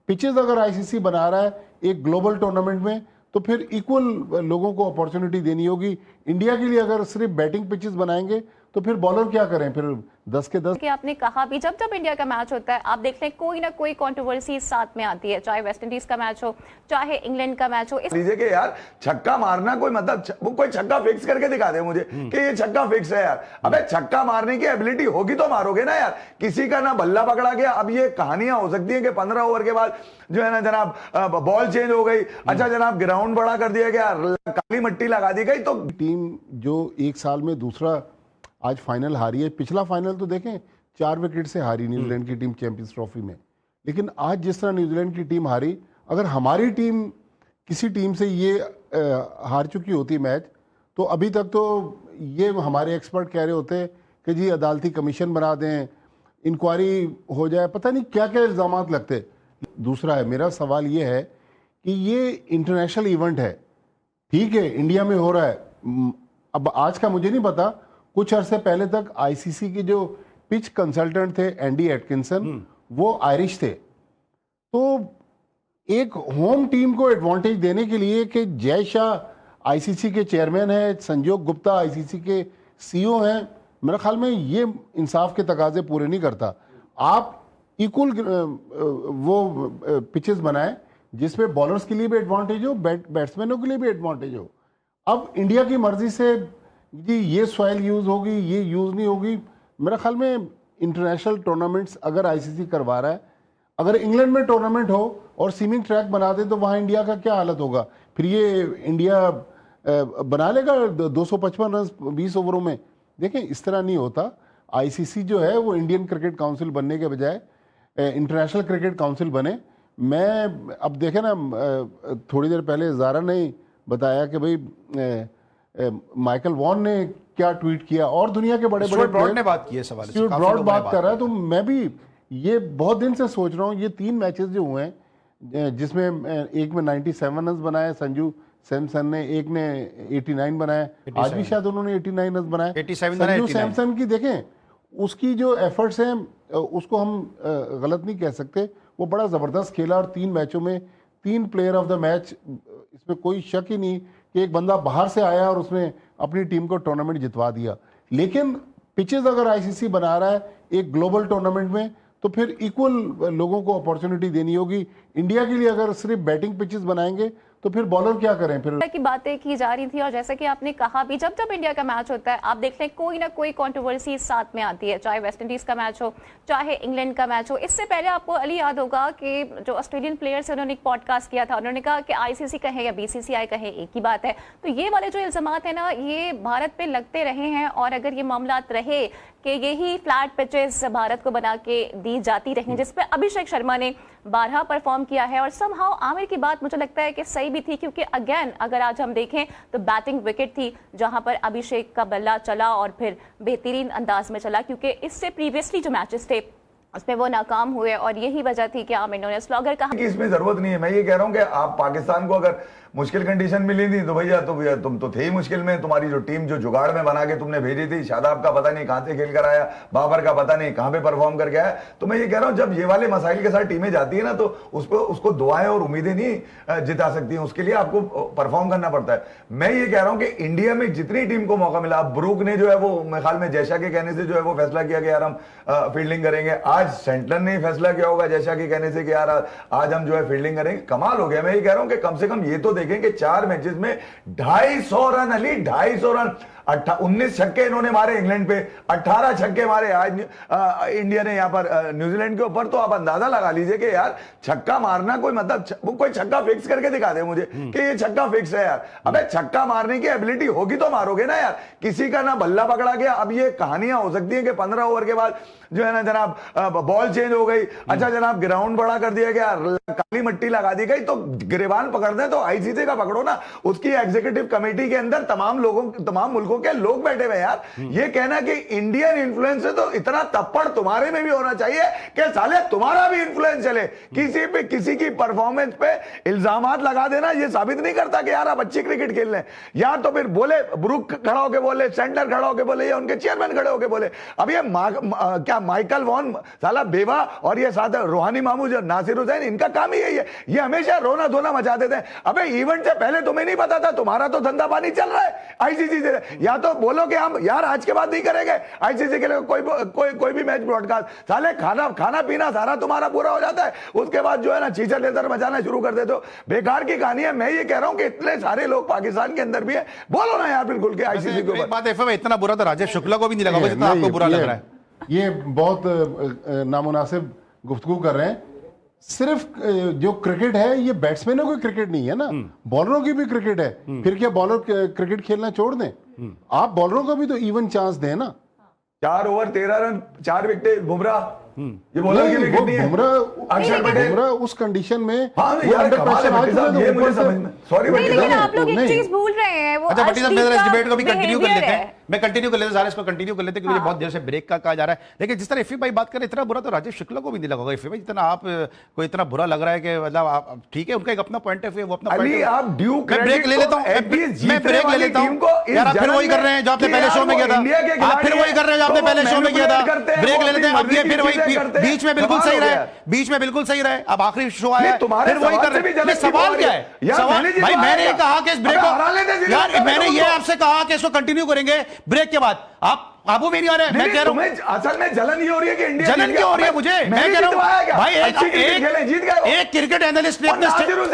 Pitches अगर ICC बना रहा है एक ग्लोबल टूर्नामेंट में, तो फिर इक्वल लोगों को अपॉर्चुनिटी देनी होगी। इंडिया के लिए अगर सिर्फ बैटिंग पिचेस बनाएंगे तो फिर बॉलर क्या करें, फिर 10 के 10। कि आपने कहा भी जब जब इंडिया का मैच होता है आप देख लें कोई ना कोई कंट्रोवर्सी साथ में आती है, चाहे वेस्ट इंडीज का मैच हो चाहे इंग्लैंड का मैच हो। लीजिए कि यार छक्का मारना कोई मतलब वो कोई छक्का फिक्स करके दिखा दे मुझे कि ये छक्का फिक्स है यार। अबे छक्का मारने की एबिलिटी होगी तो मारोगे ना यार। किसी का ना बल्ला पकड़ा गया। अब ये कहानियां हो सकती हैं कि 15 ओवर के बाद जो है ना जनाब बॉल चेंज हो गई, अच्छा जनाब ग्राउंड बड़ा कर दिया गया, काली मिट्टी लगा दी गई। तो टीम जो एक साल में दूसरा आज फाइनल हारी है, पिछला फाइनल तो देखें 4 विकेट से हारी न्यूजीलैंड की टीम चैंपियंस ट्रॉफी में। लेकिन आज जिस तरह न्यूजीलैंड की टीम हारी, अगर हमारी टीम किसी टीम से ये हार चुकी होती मैच, तो अभी तक तो ये हमारे एक्सपर्ट कह रहे होते कि जी अदालती कमीशन बना दें, इंक्वायरी हो जाए, पता नहीं क्या क्या इल्ज़ामात लगते। दूसरा है, मेरा सवाल ये है कि ये इंटरनेशनल इवेंट है, ठीक है इंडिया में हो रहा है। अब आज का मुझे नहीं पता, कुछ अरसे पहले तक आईसीसी के जो पिच कंसल्टेंट थे एंडी एटकिंसन, वो आयरिश थे। तो एक होम टीम को एडवांटेज देने के लिए कि जय शाह आईसीसी के चेयरमैन है, संजोग गुप्ता आईसीसी के सीईओ हैं, मेरे ख्याल में ये इंसाफ के तकाजे पूरे नहीं करता। आप इक्वल वो पिचेस बनाएं जिसमें बॉलर्स के लिए भी एडवांटेज हो, बैट्समैनों के लिए भी एडवांटेज हो। अब इंडिया की मर्जी से जी ये सॉइल यूज होगी, ये यूज नहीं होगी। मेरे ख्याल में इंटरनेशनल टूर्नामेंट्स अगर आईसीसी करवा रहा है, अगर इंग्लैंड में टूर्नामेंट हो और सीमिंग ट्रैक बना दे तो वहाँ इंडिया का क्या हालत होगा। फिर ये इंडिया बना लेगा 255 रन 20 ओवरों में। देखें इस तरह नहीं होता। आईसीसी जो है वो इंडियन क्रिकेट काउंसिल बनने के बजाय इंटरनेशनल क्रिकेट काउंसिल बने। मैं अब देखें ना, थोड़ी देर पहले ज़ारा ने बताया कि भाई माइकल वॉन ने क्या ट्वीट किया और दुनिया के बड़े बड़े ब्रॉड ने बात की है, सवाल ब्रॉड बात कर रहा है। तो मैं भी ये बहुत दिन से सोच रहा हूँ, ये 3 मैचेस जो हुए हैं जिसमें एक में 97 रन बनाए संजू सैमसन ने, एक ने 89 बनाए, आज भी शायद उन्होंने 89 रन बनाए। संजू सैमसन की देखें, उसकी जो एफर्ट्स हैं उसको हम गलत नहीं कह सकते। वो बड़ा ज़बरदस्त खेला और 3 मैचों में 3 प्लेयर ऑफ द मैच, इसमें कोई शक ही नहीं कि एक बंदा बाहर से आया और उसने अपनी टीम को टूर्नामेंट जितवा दिया। लेकिन पिचेस अगर आईसीसी बना रहा है एक ग्लोबल टूर्नामेंट में, तो फिर इक्वल लोगों को अपॉर्चुनिटी देनी होगी। इंडिया के लिए अगर सिर्फ बैटिंग पिचेस बनाएंगे तो फिर बॉलर क्या करें। फिर की बातें की जा रही थी और जैसे कि आपने कहा भी जब जब इंडिया का मैच होता है आप देख लें कोई ना कोई कंट्रोवर्सी साथ में आती है, चाहे वेस्ट इंडीज का मैच हो चाहे इंग्लैंड का मैच हो। इससे पहले आपको अली याद होगा कि जो ऑस्ट्रेलियन प्लेयर्स उन्होंने एक पॉडकास्ट किया था, उन्होंने कहा कि आईसीसी कहे या बीसीसीआई कहे एक ही बात है। तो ये वाले जो इल्जामात है ना, ये भारत पे लगते रहे हैं और अगर ये मामलात रहे कि यही फ्लैट पिचेस भारत को बना के दी जाती रही, जिसपे अभिषेक शर्मा ने 12 परफॉर्म किया है और समहाउ आमिर की बात मुझे लगता है कि सही भी थी, क्योंकि अगेन अगर आज हम देखें तो बैटिंग विकेट थी जहां पर अभिषेक का बल्ला चला और फिर बेहतरीन अंदाज में चला, क्योंकि इससे प्रीवियसली जो मैचेस थे उसमें वो नाकाम हुए और यही वजह थी कि आमिर ने स्लॉगर कहा कि इसमें जरूरत नहीं है। मैं ये कह रहा हूं कि आप पाकिस्तान को अगर मुश्किल कंडीशन मिली थी तो भैया तुम तो थे ही मुश्किल में। तुम्हारी जो टीम जो जुगाड़ में बना के तुमने भेजी थी, शादाब का पता नहीं कहां से खेल कर आया, बाबर का पता नहीं कहां पे परफॉर्म करके आया। तो मैं ये कह रहा हूं जब ये वाले मसाइल के साथ टीमें जाती है ना, तो उसको दुआएं और उम्मीदें नहीं जिता सकती हैं, उसके लिए आपको परफॉर्म करना पड़ता है। मैं ये कह रहा हूं कि इंडिया में जितनी टीम को मौका मिला, ब्रूक ने जो है वो मेरे ख्याल में जयशा के कहने से जो है वो फैसला किया कि यार हम फील्डिंग करेंगे। आज सेंटलर ने फैसला किया होगा जयशा के कहने से कि यार आज हम जो है फील्डिंग करेंगे। कमाल हो गया। मैं ये कह रहा हूं कि कम से कम ये तो देखें कि 4 मैचेस में 250 रन, अली 250 रन, 19 छक्के इन्होंने मारे इंग्लैंड पे, 18 छक्के मारे आज इंडिया ने यहां पर न्यूजीलैंड के ऊपर। तो आप अंदाजा लगा लीजिए कि यार छक्का मारना कोई मतलब वो कोई छक्का फिक्स करके दिखा दे मुझे कि ये छक्का फिक्स है यार। अबे छक्का मारने की एबिलिटी होगी तो मारोगे ना यार। किसी का ना बल्ला पकड़ा गया। अब ये कहानियां हो सकती है कि 15 ओवर के बाद जो है ना जनाब बॉल चेंज हो गई, अच्छा जनाब ग्राउंड बड़ा कर दिया गया, काली मिट्टी लगा दी गई। तो गिरेबान पकड़ना तो आईसीसी का पकड़ो ना। उसकी एग्जीक्यूटिव कमेटी के अंदर तमाम मुल्कों के लोग बैठे हुए यार। ये कहना कि इंडियन इन्फ्लुएंस है तो इतना तप्पड़ तुम्हारे में भी होना चाहिए कि साले तुम्हारा भी इन्फ्लुएंस चले। किसी पे किसी की परफॉर्मेंस पे इल्जामात लगा देना ये साबित नहीं करता कि यार आप अच्छी क्रिकेट खेल रहे हैं। या तो फिर बोले ब्रूक खड़ा होकर बोले, सेंटर खड़ा होकर बोले, या उनके चेयरमैन खड़े होकर बोले। अब ये क्या माइकल वॉन साला बेवा और ये साथ रूहानी मामू जो नासिर हुसैन, इनका काम ही यही है, ये हमेशा रोना धोना मचा देते हैं। अबे इवेंट से पहले तुम्हें नहीं पता था, तुम्हारा तो धंधा पानी चल रहा है आईसीसी से, या तो बोलो कि हम यार आज के बाद नहीं करेंगे आईसीसी के लिए कोई भी मैच ब्रॉडकास्ट, साले खाना पीना सारा तुम्हारा पूरा हो जाता है, उसके बाद जो है ना चीचर लेदर मचाना शुरू कर देते हो। बेकार की कहानी है। मैं ये कह रहा हूं कि इतने सारे लोग पाकिस्तान के अंदर भी है, बोलो ना यार बिल्कुल के आईसीसी के ऊपर। बात एफएम इतना बुरा तो राजेश शुक्ला को भी नहीं लगा जितना आपको बुरा लग रहा है। ये बहुत नामुनासिब गुफ्तगू कर रहे हैं। सिर्फ जो क्रिकेट है ये बैट्समैनों की क्रिकेट नहीं है ना, बॉलरों की भी क्रिकेट है। फिर क्या बॉलर क्रिकेट खेलना छोड़ दें? आप बॉलरों को भी तो इवन चांस दें ना। 4 ओवर 13 रन 4 विकेट बुमराह, ये बॉलर की विकेट नहीं है। बुमराह उस कंडीशन में सॉरी लेकिन आप लोग एक चीज भूल रहे हैं, वो अच्छा भट्टी साहब, इस डिबेट को भी कंटिन्यू कर behavior लेते है। हैं, मैं कंटिन्यू कर लेते हैं, सारे इसको कंटिन्यू कर लेते हैं क्योंकि बहुत देर से ब्रेक का कहा जा रहा है। लेकिन जिस तरह एफी भाई बात करें इतना बुरा तो राजेश शुक्ला को भी नहीं लगा। एफी भाई जितना आप को इतना बुरा लग रहा है कि मतलब आप ठीक है, उनका एक अपना पॉइंट ऑफ व्यू, वो अपना अली पॉइंट आप ड्यू मैं ब्रेक ले लेता हूं, मैं ब्रेक ले लेता हूं यार। आप फिर वही कर रहे हैं जो आपने पहले शो में किया था, आप फिर वही कर रहे हैं जो आपने पहले शो में किया था, ब्रेक ले लेते हैं। अब ये फिर वही बीच में बिल्कुल सही रहे, बीच में बिल्कुल सही रहे। अब आखिरी शो आया है फिर वही कर रहे हैं। सवाल क्या है? सवाल भाई मैंने कहा कि इस ब्रेक को यार, मैंने ये आपसे कहा कि इसको कंटिन्यू करेंगे ब्रेक के बाद। आपको भी नहीं आ रहा है, मैं कह रहा हूं असल में जलन ये हो रही है कि इंडिया जलन क्यों हो रही है मुझे? मैं कह रहा हूं भाई एक क्रिकेट एनालिस्ट ने अपना स्टेटमेंट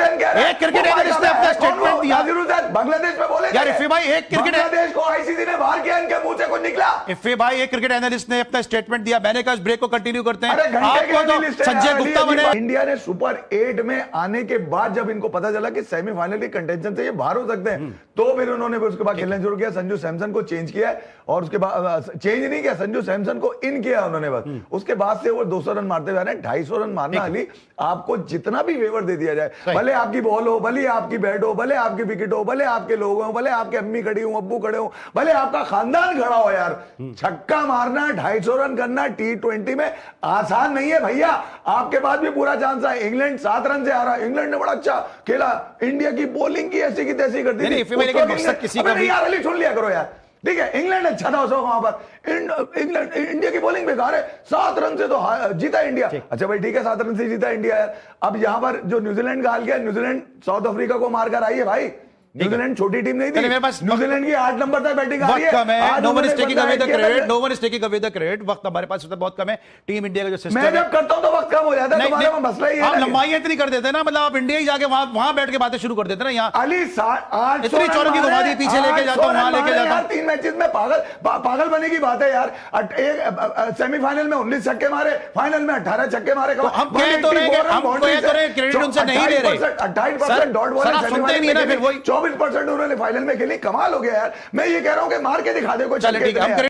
दिया बांग्लादेश में बोले यार। इफ़े भाई एक क्रिकेट बांग्लादेश को आईसीसी ने बाहर किया, इनके मुंह से कुछ निकला। इफ़े भाई एक क्रिकेट एनालिस्ट ने अपना स्टेटमेंट दिया, मैंने कहा इस ब्रेक को कंटिन्यू करते हैं। आपको तो संजय गुप्ता बने। इंडिया ने सुपर 8 में आने के बाद जब इनको पता चला कि सेमीफाइनल के कंटेंशन से ये बाहर हो सकते हैं, तो फिर उन्होंने उसके बाद खेलना शुरू किया। संजू सैमसन को चेंज किया और उसके बाद चेंज नहीं किया, संजू सैमसन को इन किया उन्होंने बस। उसके बाद से वो 200 रन मारते हुए 250 रन मारना अली, आपको जितना भी फेवर दे दिया जाए, भले आपकी बॉल हो, भले आपकी बैट हो, भले आपकी विकेट हो, भले आपके लोग हो, भले आपके अम्मी खड़ी हो, अब्बू खड़े हो, भले आपका खानदान खड़ा हो, यार छक्का मारना 250 रन करना T20 में आसान नहीं है भैया। आपके पास भी पूरा चांस है। इंग्लैंड 7 रन से आ रहा है, इंग्लैंड ने बड़ा अच्छा खेला, इंडिया की बॉलिंग की ऐसी की तैसी कर दी। यार अली सुन लिया करो यार, ठीक है इंग्लैंड अच्छा था उसको वहां पर, इंग्लैंड इंडिया की बॉलिंग बेकार है, 7 रन से तो जीता इंडिया। अच्छा भाई ठीक है 7 रन से जीता इंडिया यार। अब यहां पर जो न्यूजीलैंड का हाल किया, न्यूजीलैंड साउथ अफ्रीका को मारकर आई है भाई। न्यूजीलैंड छोटी टीम नहीं थी, न्यूजीलैंड की 8 नंबर तक बैटिंग आ रही है। No one is taking away the credit, no one is taking away the credit. वक्त हमारे पास बहुत कम है। टीम इंडिया का जो सिस्टम मैं जब करता हूं तो वक्त कम हो जाता है, तुम्हारे में मसला ही है। आप लंबाई इतनी कर देते हैं ना, मतलब आप इंडिया ही जाके वहां बैठ के बातें शुरू कर देते हैं ना। यहाँ अली 8 इतनी चौरंगी घुमा दी, पीछे लेके जाता हूं, वहां लेके जाता हूं। 3 मैचेस में पागल बने की बात है यार। सेमीफाइनल में 19 छक्के मारे, फाइनल में 18 छक्के मारे। हम कह तो रहे क्रेडिट उनसे नहीं ले रहे। 28% डॉट बॉल है, 24% उन्होंने फाइनल में खेली। कमाल हो गया यार। मैं ये कह रहा हूं कि मार के दिखा दे कोई। चले ठीक है।